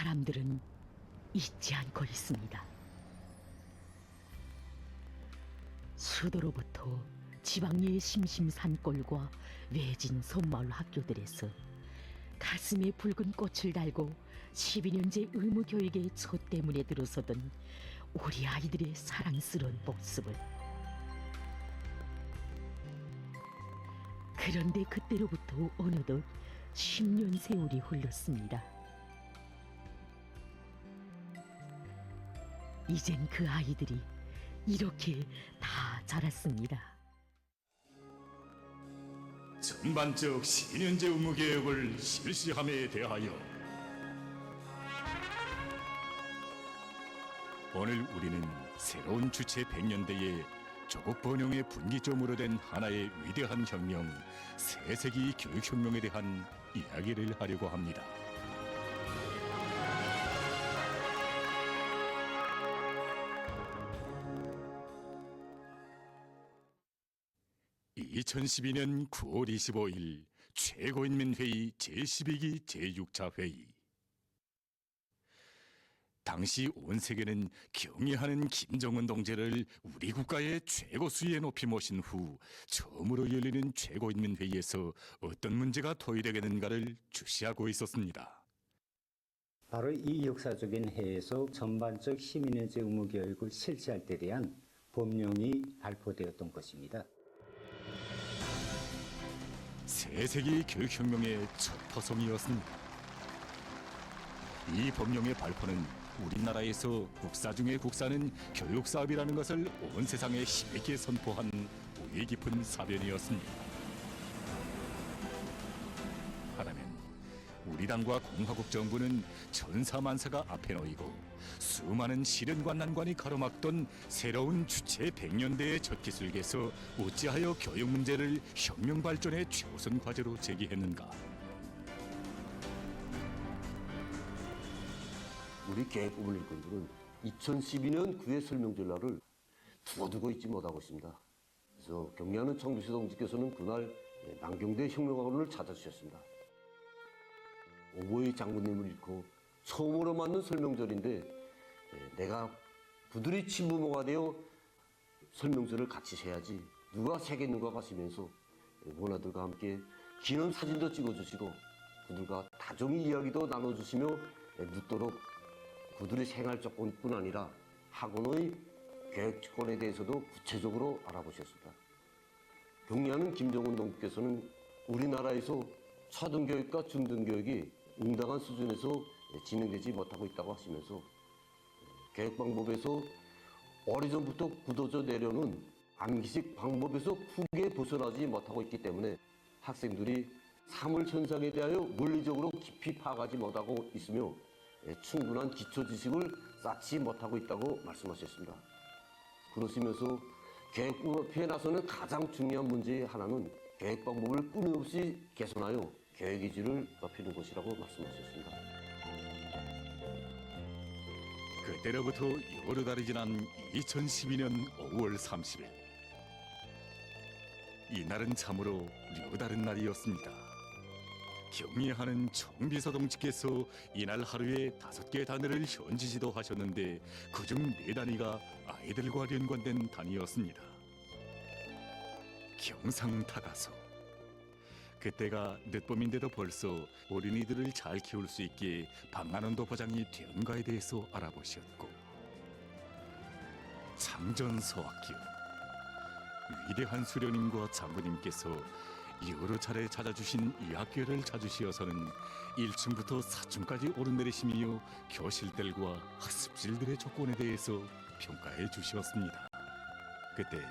사람들은 잊지 않고 있습니다. 수도로부터 지방의 심심산골과 외진 섬마을 학교들에서 가슴에 붉은 꽃을 달고 12년제 의무교육의 촛대문에 들어서던 우리 아이들의 사랑스러운 모습을. 그런데 그때로부터 어느덧 10년 세월이 흘렀습니다. 이젠 그 아이들이 이렇게 다 자랐습니다. 전반적 12년제 의무교육을 실시함에 대하여 오늘 우리는 새로운 주체 100년대의 조국 번영의 분기점으로 된 하나의 위대한 혁명, 새세기 교육혁명에 대한 이야기를 하려고 합니다. (2012년 9월 25일) 최고인민회의 제12기 제6차 회의. 당시 온 세계는 경의하는 김정은 동지를 우리 국가의 최고 수위에 높이 모신 후 처음으로 열리는 최고인민회의에서 어떤 문제가 토의되겠는가를 주시하고 있었습니다. 바로 이 역사적인 해에서 전반적 12년제 의무교육을 실시할 때 대한 법령이 발표되었던 것입니다. 새세기 교육혁명의 첫 터성이었습니다. 이 법령의 발표는 우리나라에서 국사 중의 국사는 교육사업이라는 것을 온 세상에 힘있게 선포한 우애 깊은 사변이었습니다. 하라면 우리 당과 공화국 정부는 천사만사가 앞에 놓이고 수많은 시련과 난관이 가로막던 새로운 주체 100년대의 첫 기술에서 어찌하여 교육 문제를 혁명 발전의 최우선 과제로 제기했는가? 우리 계획법을 일꾼들은 2012년 9회 설명전라를 두고두고 잊지 못하고 있습니다. 그래서 경례하는 청주시 동지께서는 그날 남경대 혁명학원을 찾아주셨습니다. 오보의 장군님을 잃고 처음으로 맞는 설명절인데 내가 부들이 친부모가 되어 설명절을 같이 해야지 누가 세겠는가 하시면서 원아들과 함께 기념사진도 찍어주시고 그들과 다정히 이야기도 나눠주시며 묻도록 그들의 생활 조건뿐 아니라 학원의 교육권에 대해서도 구체적으로 알아보셨습니다. 경례하는 김정은 동지께서는 우리나라에서 초등교육과 중등교육이 응당한 수준에서 진행되지 못하고 있다고 하시면서 교육 방법에서 오래전부터 굳어져 내려오는 암기식 방법에서 크게 벗어나지 못하고 있기 때문에 학생들이 사물 현상에 대하여 물리적으로 깊이 파악하지 못하고 있으며 충분한 기초 지식을 쌓지 못하고 있다고 말씀하셨습니다. 그러시면서 교육부에 나서는 가장 중요한 문제의 하나는 교육 방법을 끊임없이 개선하여 교육의 질을 높이는 것이라고 말씀하셨습니다. 그때로부터 여러 달이 지난 2012년 5월 30일. 이날은 참으로 려다른 날이었습니다. 경의하는 청비서 동지께서 이날 하루에 5개 단위를 현지 지도하셨는데 그중 4단위가 아이들과 연관된 단위였습니다. 경상타가서. 그때가 늦봄인데도 벌써 어린이들을 잘 키울 수 있게 방안원도 보장이 되는가에 대해서 알아보셨고, 창전서학교. 위대한 수련님과 장로님께서 여러 차례 찾아주신 이 학교를 찾으시어서는 1층부터 4층까지 오르내리시며 교실들과 학습실들의 조건에 대해서 평가해 주셨습니다. 그때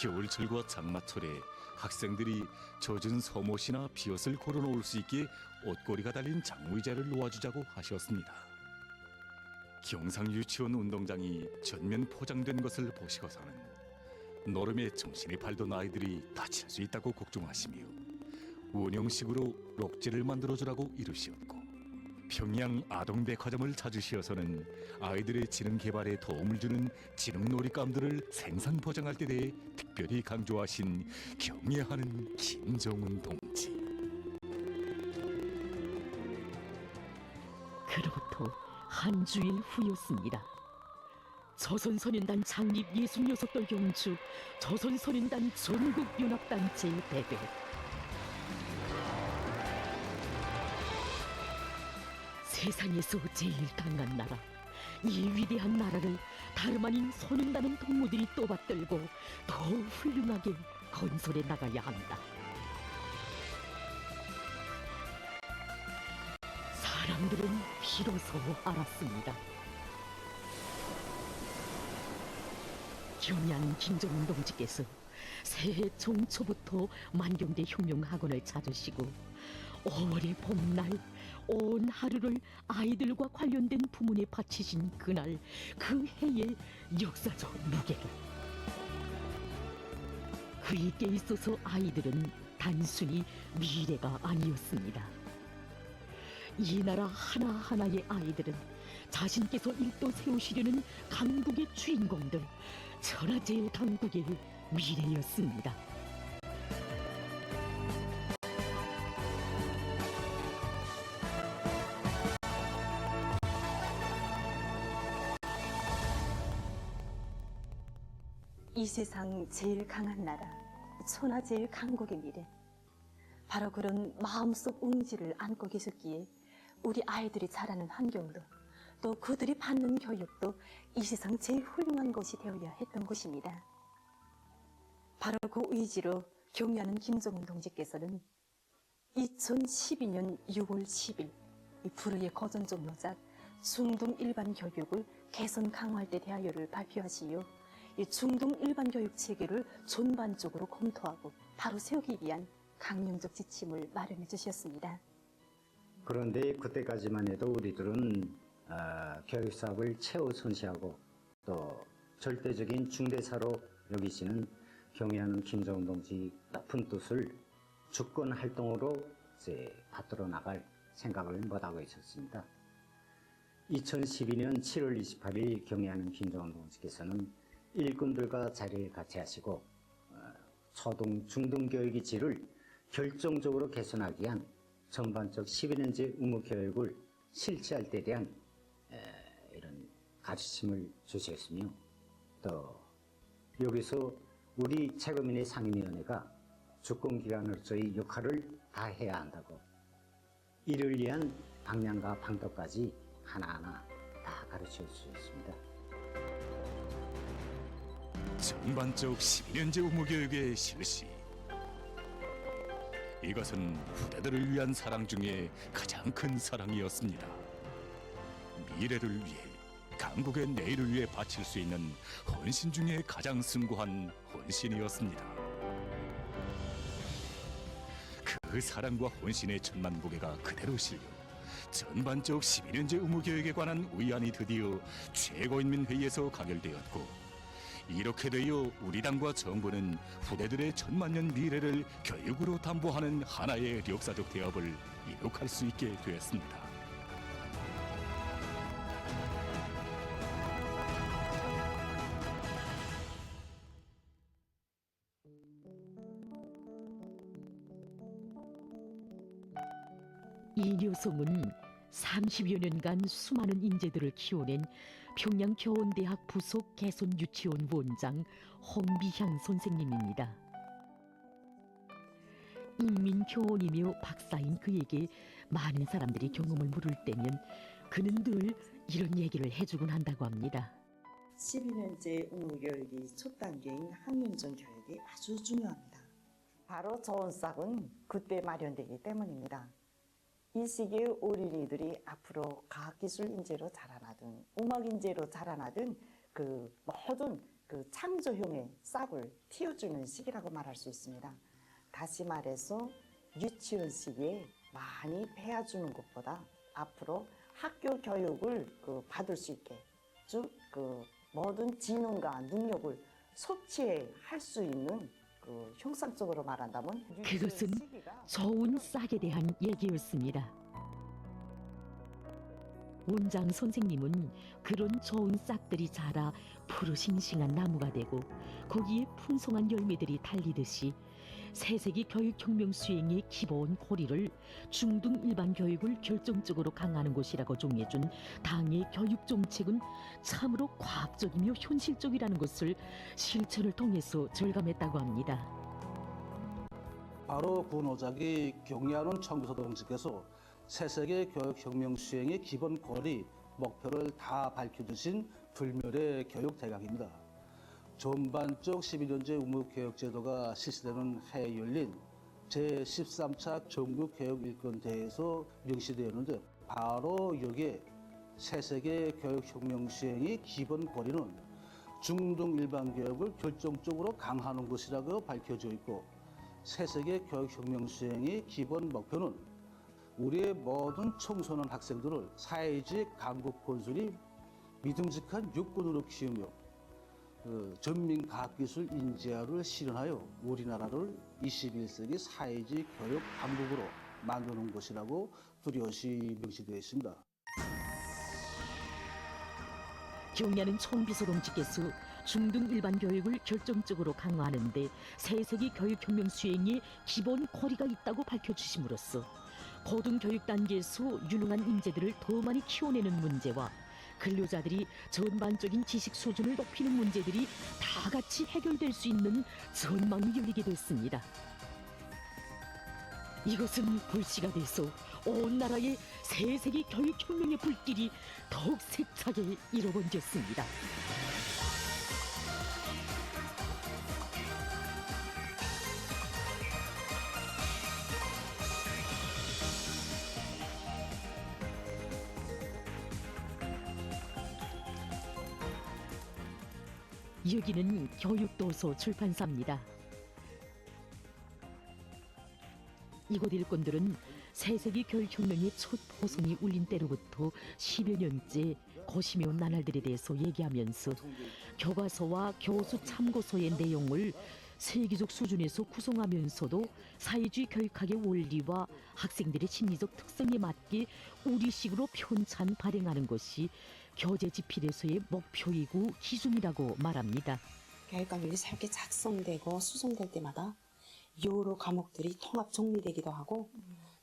겨울철과 장마철에 학생들이 젖은 소못이나 비옷을 걸어놓을 수 있게 옷걸이가 달린 장의자를 놓아주자고 하셨습니다. 경상유치원 운동장이 전면 포장된 것을 보시고서는 노름에 정신이 팔던 아이들이 다칠 수 있다고 걱정하시며 원형식으로 록지를 만들어주라고 이르시었고, 평양 아동백화점을 찾으시어서는 아이들의 지능 개발에 도움을 주는 지능 놀잇감들을 생산 보장할 때 대해 특별히 강조하신 경애하는 김정은 동지. 그로부터 한 주일 후였습니다. 조선소년단 창립 66돌 경축 조선소년단 전국연합단체 대회. 세상에서 제일 강한 나라, 이 위대한 나라를 다름 아닌 소년단은 동무들이 또받들고 더 훌륭하게 건설해 나가야 한다. 사람들은 비로소 알았습니다. 경양 김정은 동지께서 새해 종초부터 만경대 혁명학원을 찾으시고 5월의 봄날 온 하루를 아이들과 관련된 부문에 바치신 그날, 그 해의 역사적 무게를. 그에게 있어서 아이들은 단순히 미래가 아니었습니다. 이 나라 하나하나의 아이들은 자신께서 일도 세우시려는 강국의 주인공들, 천하제일 강국의 미래였습니다. 이 세상 제일 강한 나라, 천하 제일 강국의 미래. 바로 그런 마음속 웅지를 안고 계셨기에 우리 아이들이 자라는 환경도, 또 그들이 받는 교육도 이 세상 제일 훌륭한 것이 되어야 했던 것입니다. 바로 그 의지로 경의하는 김정은 동지께서는 2012년 6월 10일 이 불의의 거전종로작 중등 일반 교육을 개선 강화할 때 대하여를 발표하시어 이 중등 일반 교육 체계를 전반적으로 검토하고 바로 세우기 위한 강령적 지침을 마련해 주셨습니다. 그런데 그때까지만 해도 우리들은 교육 사업을 최우선시하고 또 절대적인 중대사로 여기시는 경의하는 김정은 동지 높은 뜻을 주권 활동으로 이제 받들어 나갈 생각을 못하고 있었습니다. 2012년 7월 28일 경의하는 김정은 동지께서는 일꾼들과 자리를 같이 하시고 초등, 중등 교육의 질을 결정적으로 개선하기 위한 전반적 12년제 의무교육을 실시할 때 대한 이런 가르침을 주셨으며, 또 여기서 우리 최고민의 상임위원회가 주권기관으로서의 역할을 다해야 한다고, 이를 위한 방향과 방법까지 하나하나 다 가르쳐 주셨습니다. 전반적 12년제 의무교육의 실시. 이것은 후대들을 위한 사랑 중에 가장 큰 사랑이었습니다. 미래를 위해, 강국의 내일을 위해 바칠 수 있는 헌신 중에 가장 숭고한 헌신이었습니다. 그 사랑과 헌신의 천만 무게가 그대로 실려 전반적 12년제 의무교육에 관한 의안이 드디어 최고인민회의에서 가결되었고, 이렇게 되어 우리 당과 정부는 후대들의 천만년 미래를 교육으로 담보하는 하나의 역사적 대업을 이룩할 수 있게 되었습니다. 이 녀석은 30여 년간 수많은 인재들을 키워낸 평양교원대학 부속 개손유치원 원장 홍비향 선생님입니다. 인민교원이며 박사인 그에게 많은 사람들이 경험을 물을 때면 그는 늘 이런 얘기를 해주곤 한다고 합니다. 12년제 의무교육이 첫 단계인 학년전 교육이 아주 중요합니다. 바로 좋은 싹은 그때 마련되기 때문입니다. 이 시기에 어린이들이 앞으로 과학기술 인재로 자라나든 음악 인재로 자라나든 그 모든 그 창조형의 싹을 틔워주는 시기라고 말할 수 있습니다. 다시 말해서 유치원 시기에 많이 배워주는 것보다 앞으로 학교 교육을 받을 수 있게, 즉 모든 지능과 능력을 섭취할 수 있는 형상적으로 말한다면 그것은 좋은 싹에 대한 얘기였습니다. 원장 선생님은 그런 좋은 싹들이 자라 푸르싱싱한 나무가 되고 거기에 풍성한 열매들이 달리듯이 새세기 교육혁명 수행의 기본 고리를 중등 일반 교육을 결정적으로 강화하는 것이라고 정해준 당의 교육 정책은 참으로 과학적이며 현실적이라는 것을 실천을 통해서 절감했다고 합니다. 바로 군호작이 경리하는 청교서 동지께서 새세계 교육혁명 수행의 기본 고리, 목표를 다 밝혀주신 불멸의 교육 대강입니다. 전반적 12년제 의무교육제도가 실시되는 해에 열린 제13차 전국교육일권대회에서 명시되었는데 바로 여기에 새세계 교육혁명 수행의 기본 고리는 중등 일반 교육을 결정적으로 강화하는 것이라고 밝혀져 있고 새세계 교육혁명 수행의 기본 목표는 우리의 모든 청소년 학생들을 사회주의 강국 건설이 믿음직한 육군으로 키우며 전민 과학기술 인재화를 실현하여 우리나라를 21세기 사회주의 교육 강국으로 만드는 것이라고 뚜렷이 명시되어 있습니다. 경리하는 총비서동지께서 중등 일반 교육을 결정적으로 강화하는 데 새세기 교육혁명 수행의 기본 고리가 있다고 밝혀주심으로써 고등교육 단계에서 유능한 인재들을 더 많이 키워내는 문제와 근로자들이 전반적인 지식 수준을 높이는 문제들이 다 같이 해결될 수 있는 전망이 열리게 됐습니다. 이것은 불씨가 돼서 온 나라의 새세기 교육혁명의 불길이 더욱 세차게 일어번졌습니다. 여기는 교육도서 출판사입니다. 이곳 일꾼들은 새세기 교육혁명의 첫 포성이 울린 때로부터 10여 년째 고심해온 나날들에 대해서 얘기하면서 교과서와 교수 참고서의 내용을 세계적 수준에서 구성하면서도 사회주의 교육학의 원리와 학생들의 심리적 특성에 맞게 우리식으로 편찬 발행하는 것이 교재 집필에서의 목표이고 기준이라고 말합니다. 교육과목이 새롭게 작성되고 수정될 때마다 여러 과목들이 통합 정리되기도 하고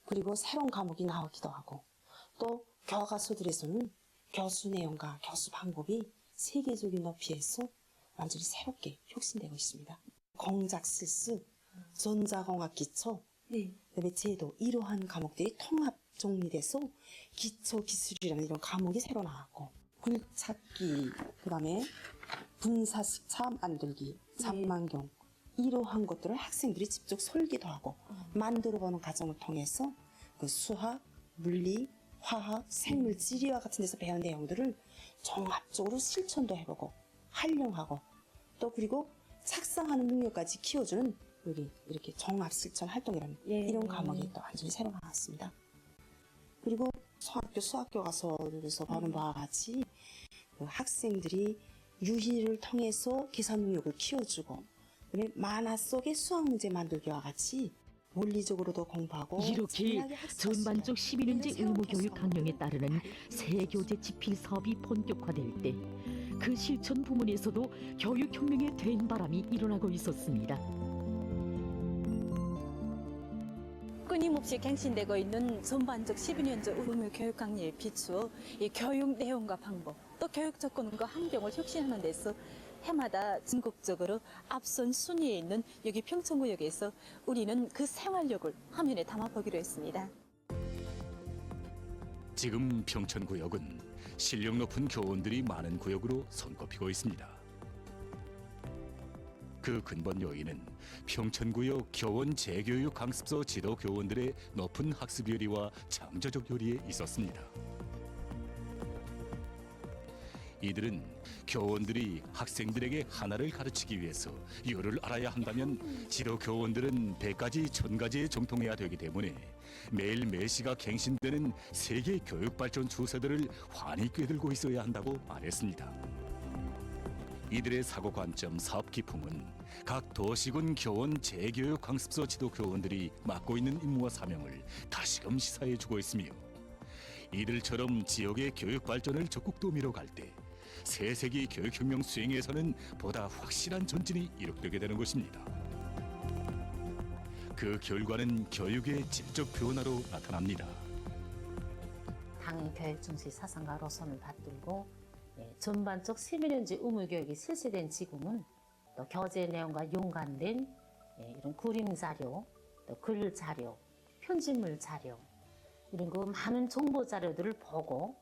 그리고 새로운 과목이 나오기도 하고 또 교과서들에서는 교수 내용과 교수 방법이 세계적인 높이에서 완전히 새롭게 혁신되고 있습니다. 공작 실습, 전자공학 기초, 그다음에 제도 이러한 과목들이 통합 정리돼서 기초 기술이라는 이런 과목이 새로 나왔고 글찾기, 그다음에 분사식차 만들기, 잔망경 이러한 것들을 학생들이 직접 설계도 하고 만들어보는 과정을 통해서 그 수학, 물리, 화학, 생물, 지리와 같은 데서 배운 내용들을 종합적으로 실천도 해보고 활용하고 또 그리고 작성하는 능력까지 키워주는 여기 이렇게 종합 실천 활동이라는 이런 과목이 또 완전히 새로 나왔습니다. 그리고 중학교 수학 교과서에서 보는 바와 같이 그 학생들이 유희를 통해서 계산 능력을 키워주고 그다음에 만화 속의 수학 문제 만들기와 같이 논리적으로도 공부하고 이렇게 전반적 12년제 의무교육 강령에 따르는 새 교재 집필 사업이 본격화될 때 그 실천 부문에서도 교육혁명의 된바람이 일어나고 있었습니다. 끊임없이 갱신되고 있는 전반적 12년제 의무교육 강령에 비추어 이 교육 내용과 방법, 또 교육 접근과 환경을 혁신하는 데서 해마다 전국적으로 앞선 순위에 있는 여기 평촌구역에서 우리는 그 생활력을 화면에 담아보기로 했습니다. 지금 평촌구역은 실력 높은 교원들이 많은 구역으로 손꼽히고 있습니다. 그 근본 요인은 평촌구역 교원 재교육 강습소 지도 교원들의 높은 학습 요리와 창조적 요리에 있었습니다. 이들은 교원들이 학생들에게 하나를 가르치기 위해서 열을 알아야 한다면 지도 교원들은 100가지, 1000가지에 정통해야 되기 때문에 매일 매시가 갱신되는 세계 교육 발전 추세들을 환히 꿰들고 있어야 한다고 말했습니다. 이들의 사고 관점, 사업 기풍은 각 도시군 교원 재교육 강습소 지도 교원들이 맡고 있는 임무와 사명을 다시금 시사해주고 있으며 이들처럼 지역의 교육 발전을 적극 도우미로 갈 때 새세기 교육혁명 수행에서는 보다 확실한 전진이 이룩되게 되는 것입니다. 그 결과는 교육의 질적 변화로 나타납니다. 당 교육 중시 사상과 노선을 받들고 전반적 11년제 의무교육이 실시된 지금은 또 교재 내용과 연관된 이런 그림 자료, 또 글 자료, 편집물 자료 이런 그 많은 정보 자료들을 보고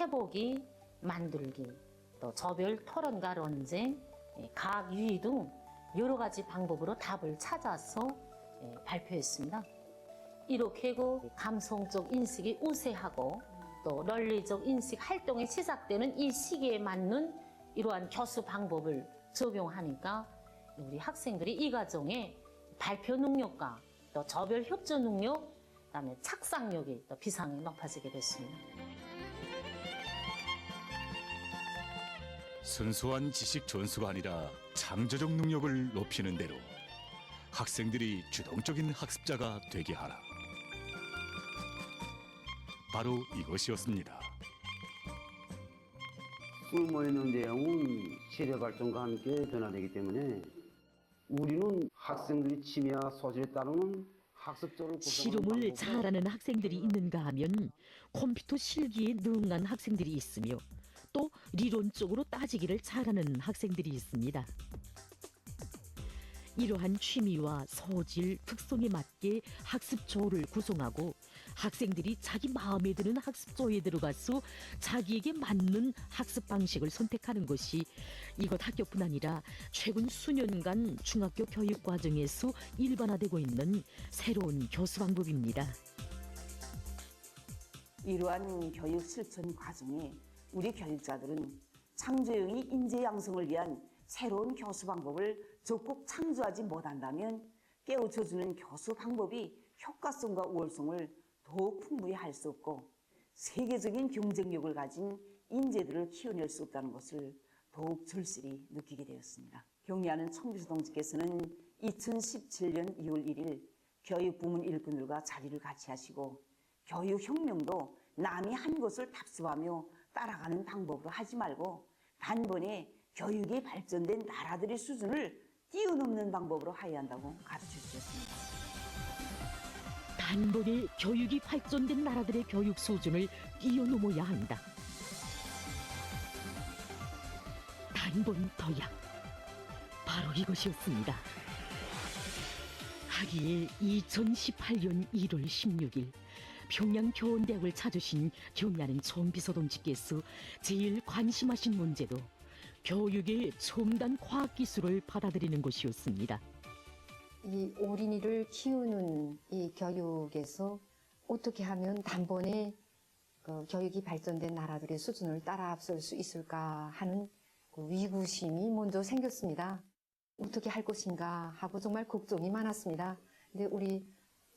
해보기, 만들기, 또 조별 토론과 논쟁, 과학 유희 등 여러 가지 방법으로 답을 찾아서 발표했습니다. 이렇게 그 감성적 인식이 우세하고 또 논리적 인식 활동이 시작되는 이 시기에 맞는 이러한 교수 방법을 적용하니까 우리 학생들이 이 과정에 발표 능력과 또 조별 협조 능력, 그다음에 착상력이 또 비상이 높아지게 됐습니다. 순수한 지식 전수가 아니라 창조적 능력을 높이는 대로 학생들이 주동적인 학습자가 되게 하라. 바로 이것이었습니다. 술 모이는 내용은 세대 발전과 함께 변화되기 때문에 우리는 학생들이 취미와 소질에 따르는 학습적으로 실험을 잘하는 학생들이 있는가 하면 컴퓨터 실기에 능한 학생들이 있으며 또 리론적으로 따지기를 잘하는 학생들이 있습니다. 이러한 취미와 소질, 특성에 맞게 학습조를 구성하고 학생들이 자기 마음에 드는 학습조에 들어가서 자기에게 맞는 학습 방식을 선택하는 것이 이곳 학교뿐 아니라 최근 수년간 중학교 교육 과정에서 일반화되고 있는 새로운 교수 방법입니다. 이러한 교육 실천 과정에 우리 교육자들은 창조형의 인재 양성을 위한 새로운 교수 방법을 적극 창조하지 못한다면 깨우쳐주는 교수 방법이 효과성과 우월성을 더욱 풍부히 할 수 없고 세계적인 경쟁력을 가진 인재들을 키워낼 수 없다는 것을 더욱 절실히 느끼게 되었습니다. 경리하는 청비서 동지께서는 2017년 2월 1일 교육부문 일꾼들과 자리를 같이 하시고 교육혁명도 남이 한 것을 답습하며 따라가는 방법으로 하지 말고 단번에 교육이 발전된 나라들의 수준을 뛰어넘는 방법으로 하여야 한다고 가르쳐 주셨습니다. 단번에 교육이 발전된 나라들의 교육 수준을 뛰어넘어야 한다. 단번 더약. 바로 이것이었습니다. 하기에 2018년 1월 16일 평양교원대학을 찾으신 경리하는 총비서 동지께서 제일 관심하신 문제도 교육의 첨단 과학기술을 받아들이는 것이었습니다. 이 어린이를 키우는 이 교육에서 어떻게 하면 단번에 그 교육이 발전된 나라들의 수준을 따라 앞설 수 있을까 하는 그 위구심이 먼저 생겼습니다. 어떻게 할 것인가 하고 정말 걱정이 많았습니다. 근데 우리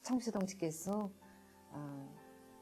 청비서 동지께서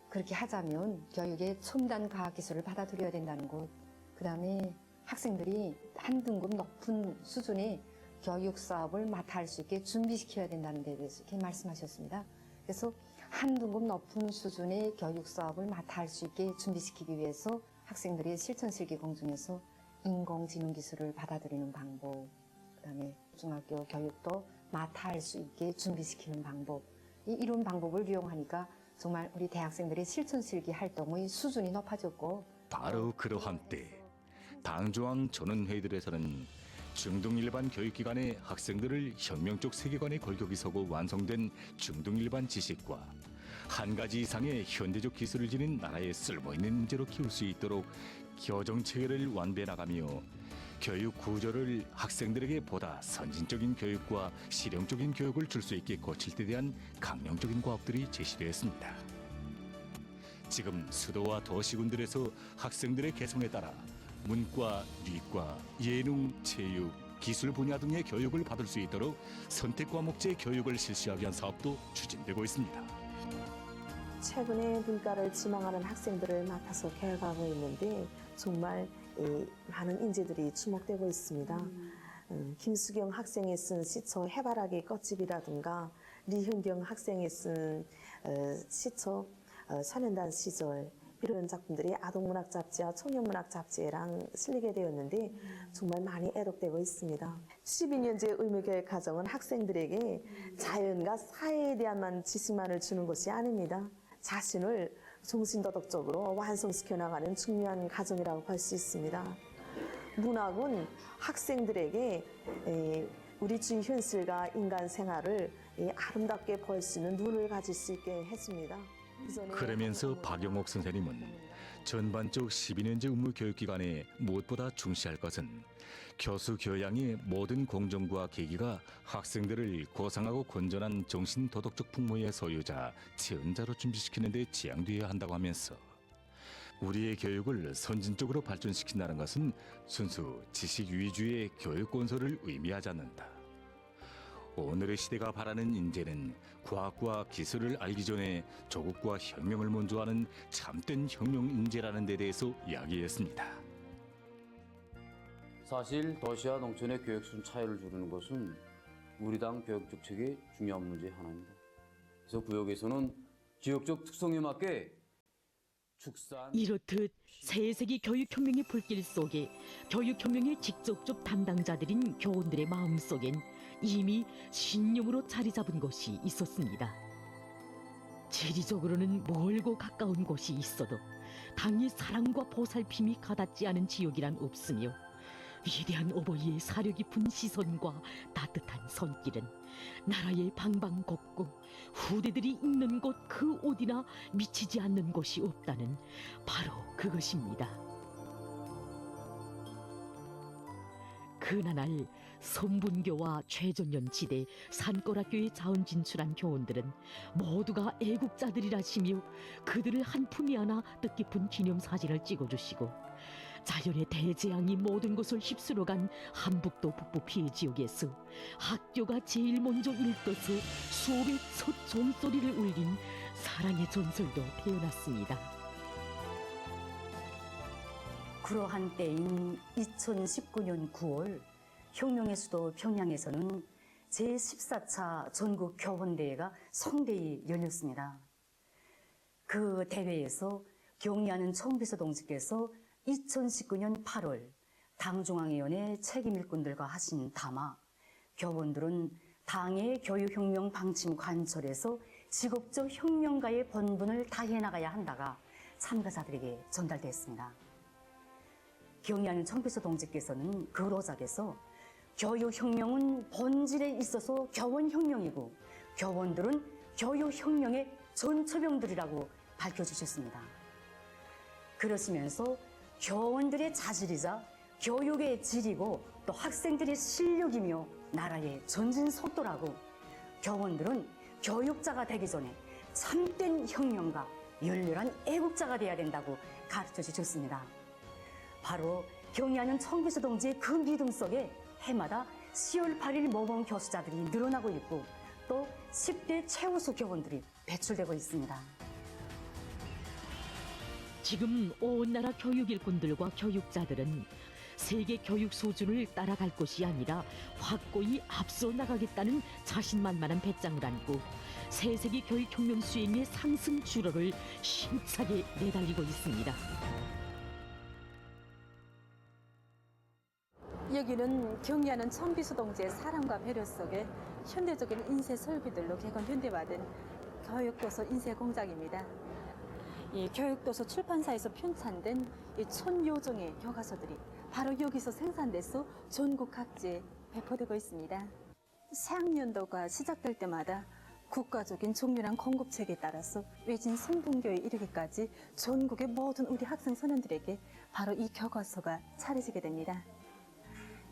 그렇게 하자면 교육의 첨단 과학기술을 받아들여야 된다는 것, 그 다음에 학생들이 한 등급 높은 수준의 교육 사업을 맡아 할 수 있게 준비시켜야 된다는 데 대해서 이렇게 말씀하셨습니다. 그래서 한 등급 높은 수준의 교육 사업을 맡아 할 수 있게 준비시키기 위해서 학생들이 실천실기 공중에서 인공지능 기술을 받아들이는 방법, 그 다음에 중학교 교육도 맡아 할 수 있게 준비시키는 방법, 이런 방법을 이용하니까 정말 우리 대학생들의 실천실기 활동의 수준이 높아졌고 바로 그러한 때 당조항 전원회의들에서는 중등일반 교육기관의 학생들을 혁명적 세계관의 골격이 서고 완성된 중등일반 지식과 한 가지 이상의 현대적 기술을 지닌 나라에 쓸모있는 인재로 키울 수 있도록 교정체계를 완비해 나가며 교육 구조를 학생들에게 보다 선진적인 교육과 실용적인 교육을 줄 수 있게 고칠 데 대한 강령적인 과업들이 제시되었습니다. 지금 수도와 도시군들에서 학생들의 개성에 따라 문과,理과, 예능, 체육, 기술 분야 등의 교육을 받을 수 있도록 선택 과목제 교육을 실시하기 위한 사업도 추진되고 있습니다. 최근에 문과를 지망하는 학생들을 맡아서 교육하고 있는데 정말 많은 인재들이 주목되고 있습니다. 김수경 학생이 쓴 시초 해바라기 꽃집이라든가 리현경 학생이 쓴 시초 소년단 시절 이런 작품들이 아동문학 잡지와 청년문학 잡지에랑 실리게 되었는데 정말 많이 애독되고 있습니다. 12년제 의무교육 과정은 학생들에게 자연과 사회에 대한 지식만을 주는 것이 아닙니다. 자신을 정신도덕적으로 완성시켜 나가는 중요한 과정이라고 볼 수 있습니다. 문학은 학생들에게 우리 주위 현실과 인간 생활을 아름답게 볼 수 있는 눈을 가질 수 있게 했습니다. 그러면서 박영옥 선생님은 전반적 12년제 의무 교육기간에 무엇보다 중시할 것은 교수 교양의 모든 공정과 계기가 학생들을 고상하고 건전한 정신 도덕적 풍모의 소유자, 지은자로 준비시키는 데 지향되어야 한다고 하면서 우리의 교육을 선진적으로 발전시킨다는 것은 순수 지식 위주의 교육 건설을 의미하지 않는다. 오늘의 시대가 바라는 인재는 과학과 기술을 알기 전에 조국과 혁명을 먼저 하는 참된 혁명 인재라는 데 대해서 이야기했습니다. 사실 도시와 농촌의 교육 수준 차이를 줄이는 것은 우리 당 교육 정책의 중요한 문제 하나입니다. 그래서 구역에서는 지역적 특성에 맞게 축산 이렇듯 세세기 교육혁명의 불길 속에 교육혁명의 직접적 담당자들인 교원들의 마음속엔 이미 신념으로 자리 잡은 곳이 있었습니다. 지리적으로는 멀고 가까운 곳이 있어도 당의 사랑과 보살핌이 가닿지 않은 지역이란 없으며 위대한 어버이의 사려 깊은 시선과 따뜻한 손길은 나라의 방방곡곡 후대들이 있는 곳 그 어디나 미치지 않는 곳이 없다는 바로 그것입니다. 그나날 선분교와 최전년지대 산골학교에 자원 진출한 교원들은 모두가 애국자들이라시며 그들을 한 품에 안아 뜻깊은 기념사진을 찍어주시고 자연의 대재앙이 모든 것을 휩쓸어간 한북도 북부 피해 지역에서 학교가 제일 먼저 읽어서 수업의 첫 종소리를 울린 사랑의 전설도 태어났습니다. 그러한 때인 2019년 9월 혁명의 수도 평양에서는 제14차 전국 교원대회가 성대히 열렸습니다. 그 대회에서 경리하는 총비서동지께서 2019년 8월 당중앙위원회 책임일꾼들과 하신 담화, 교원들은 당의 교육혁명 방침 관철에서 직업적 혁명가의 본분을 다해 나가야 한다가 참가자들에게 전달됐습니다. 경리하는 총비서 동지께서는 그 로작에서 교육혁명은 본질에 있어서 교원혁명이고 교원들은 교육혁명의 전초병들이라고 밝혀주셨습니다. 그러시면서 교원들의 자질이자 교육의 질이고 또 학생들의 실력이며 나라의 전진 속도라고 교원들은 교육자가 되기 전에 참된 혁명가, 열렬한 애국자가 되어야 된다고 가르쳐 주셨습니다. 바로 경리하는 총비서 동지의 그 믿음 속에 해마다 10월 8일 모범 교수자들이 늘어나고 있고 또 10대 최우수 교원들이 배출되고 있습니다. 지금 온 나라 교육일꾼들과 교육자들은 세계 교육 수준을 따라갈 것이 아니라 확고히 앞서 나가겠다는 자신만만한 배짱을 안고 세세기 교육혁명 수행의 상승 주로를 힘차게 내달리고 있습니다. 여기는 경리하는 총비서 동지의 사랑과 배려 속에 현대적인 인쇄 설비들로 개건 현대화된 교육도서 인쇄 공장입니다. 이 교육도서 출판사에서 편찬된 이 1000여종의 교과서들이 바로 여기서 생산돼서 전국 각지에 배포되고 있습니다. 새학년도가 시작될 때마다 국가적인 정밀한 공급책에 따라서 외진 성분교에 이르기까지 전국의 모든 우리 학생 소년들에게 바로 이 교과서가 차려지게 됩니다.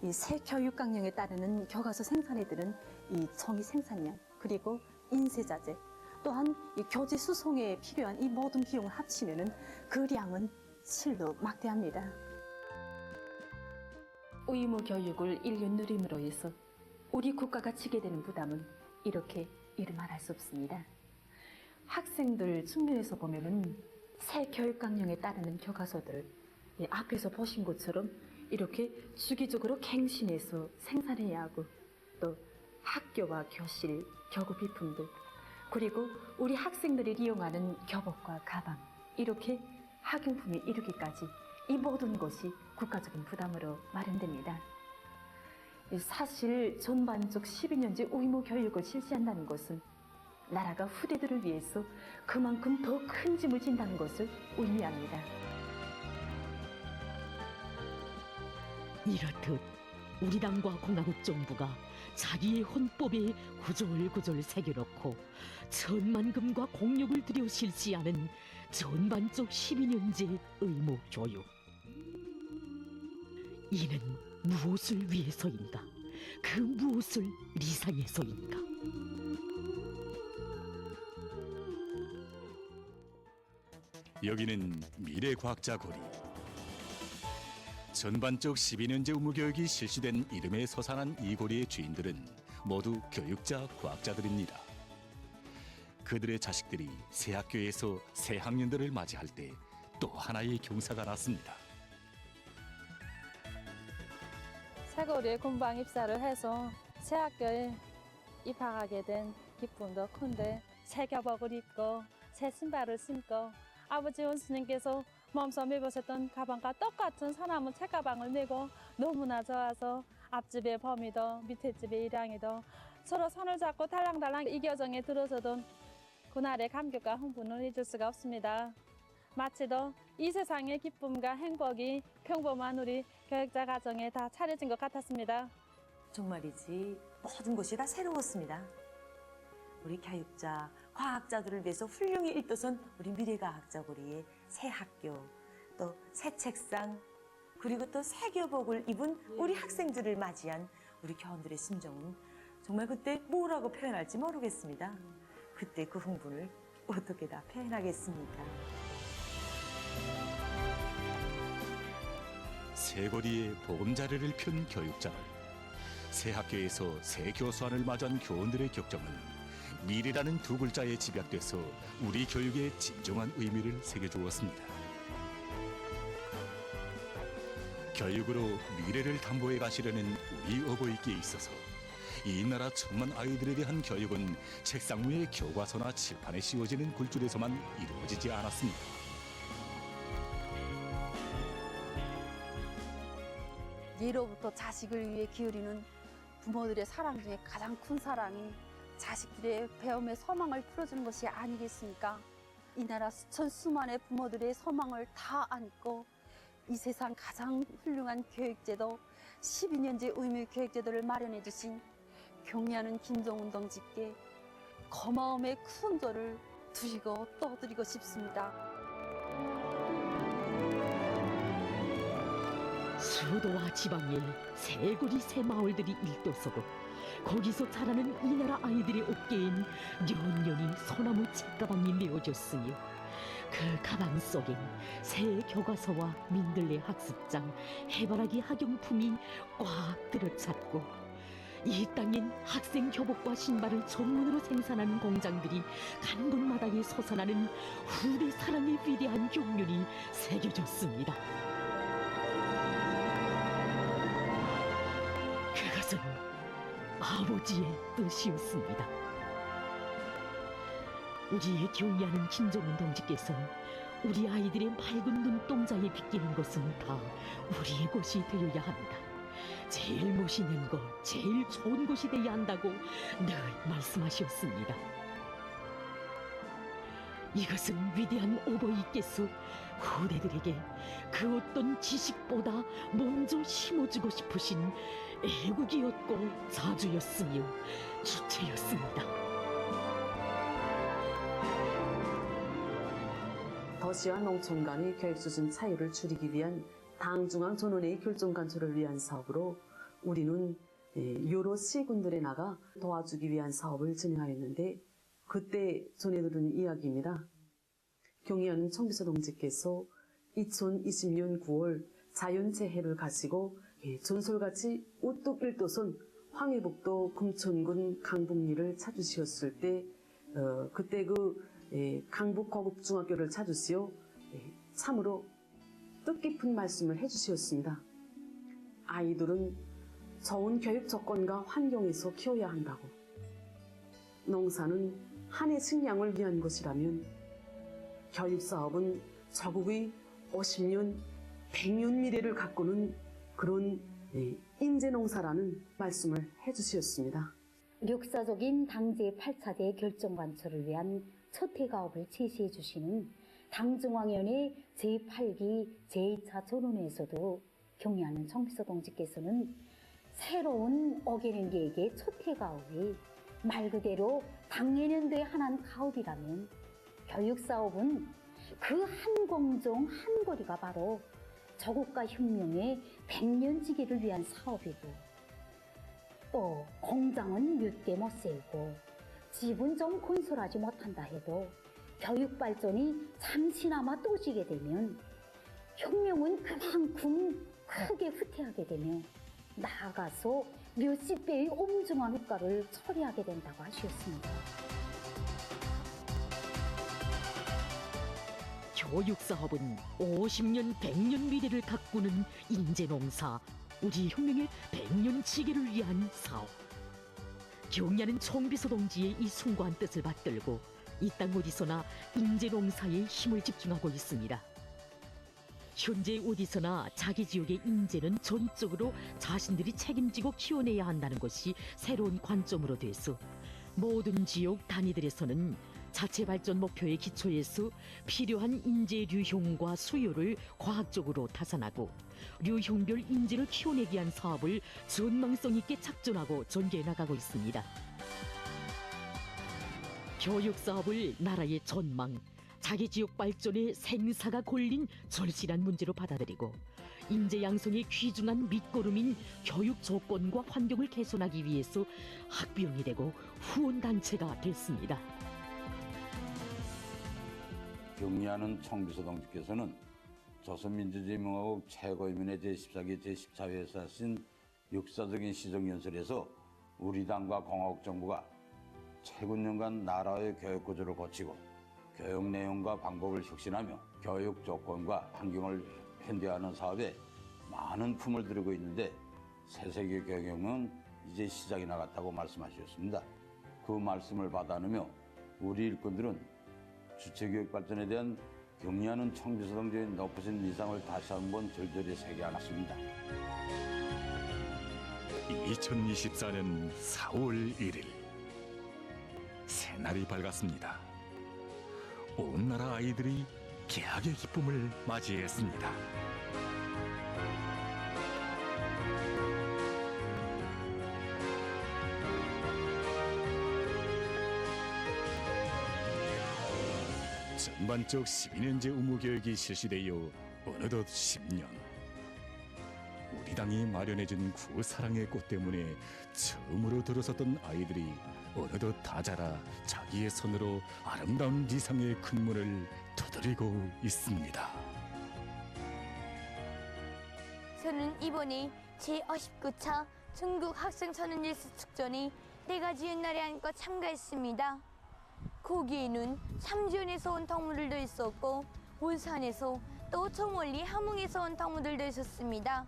이 새 교육 강령에 따르는 교과서 생산에들은 이 정의 생산량 그리고 인쇄자재 또한 이 교재 수송에 필요한 이 모든 비용을 합치면은 그 량은 실로 막대합니다. 의무 교육을 1년 누림으로 해서 우리 국가가 지게 되는 부담은 이렇게 이루 말할 수 없습니다. 학생들 측면에서 보면은 새 교육 강령에 따르는 교과서들을 앞에서 보신 것처럼 이렇게 주기적으로 갱신해서 생산해야 하고 또 학교와 교실, 교구 비품들 그리고 우리 학생들이 이용하는 교복과 가방 이렇게 학용품이 이르기까지 이 모든 것이 국가적인 부담으로 마련됩니다. 사실 전반적 12년제 의무 교육을 실시한다는 것은 나라가 후대들을 위해서 그만큼 더 큰 짐을 진다는 것을 의미합니다. 이렇듯 우리 당과 공화국 정부가 자기의 헌법에 구절구절 새겨놓고 천만금과 공력을 들여 실시하는 전반적 12년제 의무 교육. 이는 무엇을 위해서인가? 그 무엇을 리상해서인가? 여기는 미래과학자 고리. 전반적 12년제 의무교육이 실시된 이름에 서산한 이 고리의 주인들은 모두 교육자, 과학자들입니다. 그들의 자식들이 새 학교에서 새 학년들을 맞이할 때 또 하나의 경사가 났습니다. 새고리에 군방 입사를 해서 새 학교에 입학하게 된 기쁨도 큰데 새 교복을 입고 새 신발을 신고 아버지 원수님께서 몸소 입으셨던 가방과 똑같은 사나무 책가방을 메고 너무나 좋아서 앞집의 범이도 밑에 집의 일양이도 서로 손을 잡고 달랑달랑 이 교정에 들어서던 그날의 감격과 흥분을 잊을 수가 없습니다. 마치도 이 세상의 기쁨과 행복이 평범한 우리 교육자 가정에 다 차려진 것 같았습니다. 정말이지 모든 것이 다 새로웠습니다. 우리 교육자, 과학자들을 위해서 훌륭히 일도선 우리 미래과학자 고리의 새 학교, 또 새 책상, 그리고 또 새 교복을 입은 우리 학생들을 맞이한 우리 교원들의 심정은 정말 그때 뭐라고 표현할지 모르겠습니다. 그때 그 흥분을 어떻게 다 표현하겠습니까? 새고리에 보금자리를 편 교육자들, 새 학교에서 새 교수안을 마주한 교원들의 격정은 미래라는 두 글자에 집약돼서 우리 교육에 진정한 의미를 새겨주었습니다. 교육으로 미래를 담보해 가시려는 우리 어버이께 있어서 이 나라 천만 아이들에 대한 교육은 책상 위의 교과서나 칠판에 씌워지는 굴줄에서만 이루어지지 않았습니다. 예로부터 자식을 위해 기울이는 부모들의 사랑 중에 가장 큰 사랑이 자식들의 배움의 소망을 풀어주는 것이 아니겠습니까? 이 나라 수천수만의 부모들의 소망을 다 안고 이 세상 가장 훌륭한 교육제도 12년제 의무 교육제도를 마련해 주신 경리하는 김정은 동지께 고마움의 큰 절을 드리고 또 드리고 싶습니다. 수도와 지방에 새고리 새 마을들이 일도서고 거기서 자라는 이 나라 아이들의 어깨엔 년년이 소나무 책가방이 메어졌으니 그 가방 속엔 새 교과서와 민들레 학습장, 해바라기 학용품이 꽉 들어찼고 이 땅엔 학생 교복과 신발을 전문으로 생산하는 공장들이 가는 곳마다에 솟아나는 후대 사랑의 위대한 경륜이 새겨졌습니다. 그것은 아버지의 뜻이었습니다. 우리의 경의하는 김정은 동지께서는 우리 아이들의 맑은 눈동자에 비끼는 것은 다 우리의 것이 되어야 한다. 제일 멋있는 것, 제일 좋은 것이 되어야 한다고 늘 말씀하셨습니다. 이것은 위대한 어버이께서 후대들에게 그 어떤 지식보다 먼저 심어주고 싶으신 애국이었고 자주였으며 주체였습니다. 도시와 농촌 간의 교육 수준 차이를 줄이기 위한 당중앙 전원의 결정 간소를 위한 사업으로 우리는 여러 시군들에 나가 도와주기 위한 사업을 진행하였는데 그때 전해들은 이야기입니다. 경의하는 청비서 동지께서 2020년 9월 자연재해를 가시고 전설같이 우뚝 일도선 황해북도 금천군 강북리를 찾으셨을 때 그때 강북고급중학교를 찾으시어 참으로 뜻깊은 말씀을 해주셨습니다. 아이들은 좋은 교육 조건과 환경에서 키워야 한다고. 농사는 한 해 식량을 위한 것이라면 교육 사업은 자국의 50년, 100년 미래를 가꾸는 그런 인재농사라는 말씀을 해주셨습니다. 역사적인 당제 8차대 결정관철을 위한 첫 해가업을 제시해 주시는 당중앙위원회 제8기 제2차 전원회에서도 경의하는 청비서 동지께서는 새로운 어게인 계획의 첫 해가업이 말 그대로 당내년도의 하나는 가업이라면 교육사업은 그 한 공정 한 거리가 바로 저국가 혁명의 100년지기를 위한 사업이고, 또 공장은 몇 개 못 세우고 집은 좀 건설하지 못한다 해도 교육 발전이 잠시나마 또지게 되면 혁명은 그만큼 크게 후퇴하게 되며 나아가서 몇십 배의 엄중한 효과를 초래하게 된다고 하셨습니다. 교육사업은 50년, 100년 미래를 가꾸는 인재농사, 우리 혁명의 100년 지기를 위한 사업. 경야는 총비서 동지의 이 숭고한 뜻을 받들고 이 땅 어디서나 인재농사에 힘을 집중하고 있습니다. 현재 어디서나 자기 지역의 인재는 전적으로 자신들이 책임지고 키워내야 한다는 것이 새로운 관점으로 돼서 모든 지역 단위들에서는 자체 발전 목표의 기초에서 필요한 인재 류형과 수요를 과학적으로 타산하고 류형별 인재를 키워내기 위한 사업을 전망성 있게 작전하고 전개해 나가고 있습니다. 교육 사업을 나라의 전망, 자기 지역 발전의 생사가 걸린 절실한 문제로 받아들이고 인재 양성의 귀중한 밑거름인 교육 조건과 환경을 개선하기 위해서 학비용이 되고 후원단체가 됐습니다. 경의하는 청비서 동지께서는 조선민주주의공화국 최고위원회 제14기 제14회에서 하신 역사적인 시정연설에서 우리 당과 공화국 정부가 최근 년간 나라의 교육 구조를 고치고 교육 내용과 방법을 혁신하며 교육 조건과 환경을 현대화하는 사업에 많은 품을 들이고 있는데 새세기 교육혁명은 이제 시작이 나갔다고 말씀하셨습니다. 그 말씀을 받아내며 우리 일꾼들은 주체교육 발전에 대한 경의하는 청비서 동지의 높으신 위상을 다시 한번 절절히 새겨안았습니다. 2024년 4월 1일 새날이 밝았습니다. 온 나라 아이들이 개학의 기쁨을 맞이했습니다. 전반적 12년제 의무교육이 실시되어 어느덧 10년. 우리 당이 마련해준 그 사랑의 꽃 때문에 처음으로 들어섰던 아이들이 어느덧 다 자라 자기의 손으로 아름다운 지상의 큰 문을 두드리고 있습니다. 저는 이번에 제59차 전국 학생 선언일수 축전에 내가 지은 날에 안고 참가했습니다. 거기에는 삼지연에서 온 동무들도 있었고 울산에서 또 저 멀리 함흥에서 온 동무들도 있었습니다.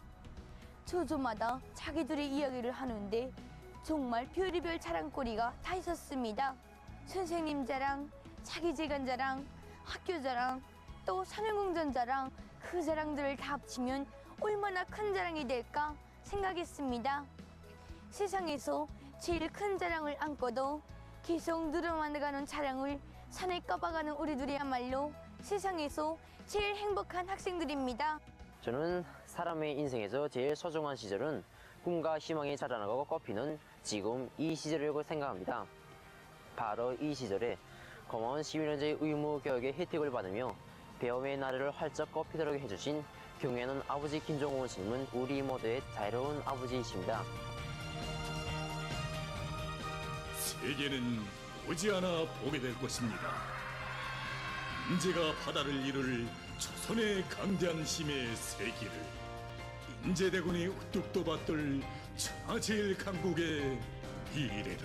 조조마다 자기들의 이야기를 하는데 정말 별의별 자랑거리가 다 있었습니다. 선생님 자랑, 자기 재간 자랑, 학교 자랑, 또 산후공전 자랑, 그 자랑들을 다 합치면 얼마나 큰 자랑이 될까 생각했습니다. 세상에서 제일 큰 자랑을 안고도 계속 늘어나가는 자랑을 산에 꼽아가는 우리들이야말로 세상에서 제일 행복한 학생들입니다. 저는 사람의 인생에서 제일 소중한 시절은 꿈과 희망이 자라나고 꽃피는 지금 이 시절이라고 생각합니다. 바로 이 시절에 고마운 11년제 의무교육의 혜택을 받으며 배움의 나래를 활짝 꽃피도록 해주신 경애하는 아버지 김종훈 스님은 우리 모두의 자유로운 아버지이십니다. 세계는 오지않아 보게 될 것입니다. 인재가 바다를 이룰 조선의 강대한 힘의 세기를, 인재대군이 우뚝 떠받들 천하제일 강국의 미래를.